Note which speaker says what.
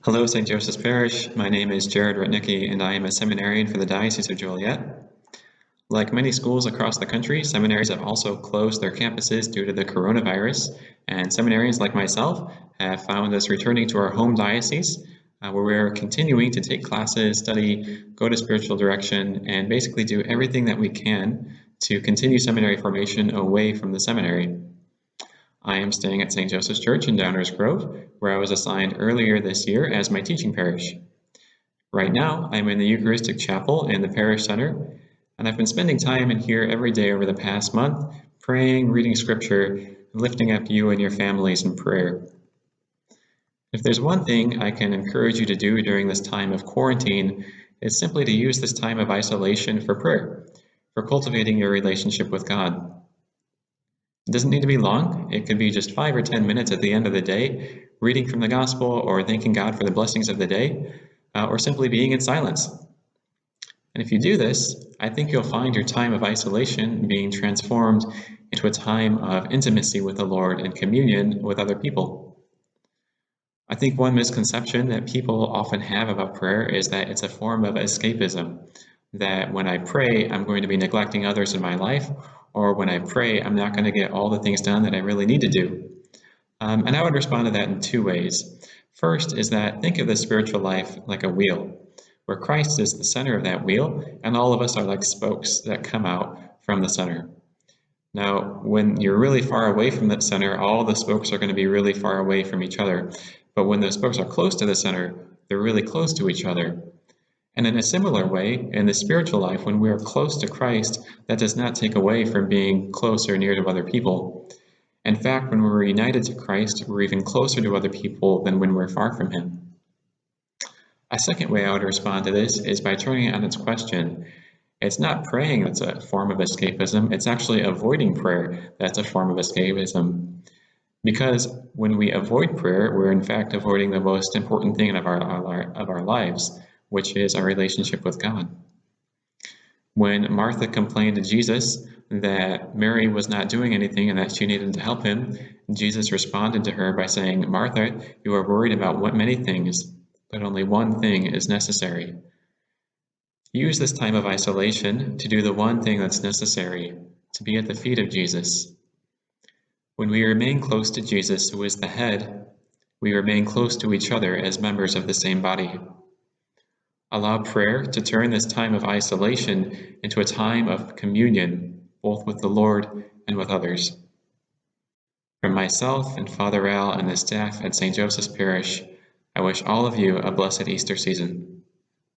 Speaker 1: Hello, St. Joseph's Parish. My name is Jared Rutnicki, and I am a seminarian for the Diocese of Joliet. Like many schools across the country, seminaries have also closed their campuses due to the coronavirus, and seminarians like myself have found us returning to our home diocese, where we're continuing to take classes, study, go to spiritual direction, and basically do everything that we can to continue seminary formation away from the seminary. I am staying at St. Joseph's Church in Downers Grove, where I was assigned earlier this year as my teaching parish. Right now, I'm in the Eucharistic Chapel in the Parish Center, and I've been spending time in here every day over the past month, praying, reading scripture, lifting up you and your families in prayer. If there's one thing I can encourage you to do during this time of quarantine, it's simply to use this time of isolation for prayer, for cultivating your relationship with God. It doesn't need to be long. It could be just 5 or 10 minutes at the end of the day, reading from the gospel or thanking God for the blessings of the day, or simply being in silence. And if you do this, I think you'll find your time of isolation being transformed into a time of intimacy with the Lord and communion with other people. I think one misconception that people often have about prayer is that it's a form of escapism, that when I pray, I'm going to be neglecting others in my life, or when I pray, I'm not going to get all the things done that I really need to do. And I would respond to that in two ways. First is that think of the spiritual life like a wheel, where Christ is the center of that wheel, and all of us are like spokes that come out from the center. Now, when you're really far away from the center, all the spokes are going to be really far away from each other. But when the spokes are close to the center, they're really close to each other. And in a similar way, in the spiritual life, when we are close to Christ, that does not take away from being close or near to other people. In fact, when we're united to Christ, we're even closer to other people than when we're far from Him. A second way I would respond to this is by turning it on its question. It's not praying that's a form of escapism, it's actually avoiding prayer that's a form of escapism. Because when we avoid prayer, we're in fact avoiding the most important thing of our lives, which is our relationship with God. When Martha complained to Jesus that Mary was not doing anything and that she needed to help him, Jesus responded to her by saying, "Martha, you are worried about many things, but only one thing is necessary." Use this time of isolation to do the one thing that's necessary, to be at the feet of Jesus. When we remain close to Jesus, who is the head, we remain close to each other as members of the same body. Allow prayer to turn this time of isolation into a time of communion, both with the Lord and with others. From myself and Father Al and the staff at St. Joseph's Parish, I wish all of you a blessed Easter season.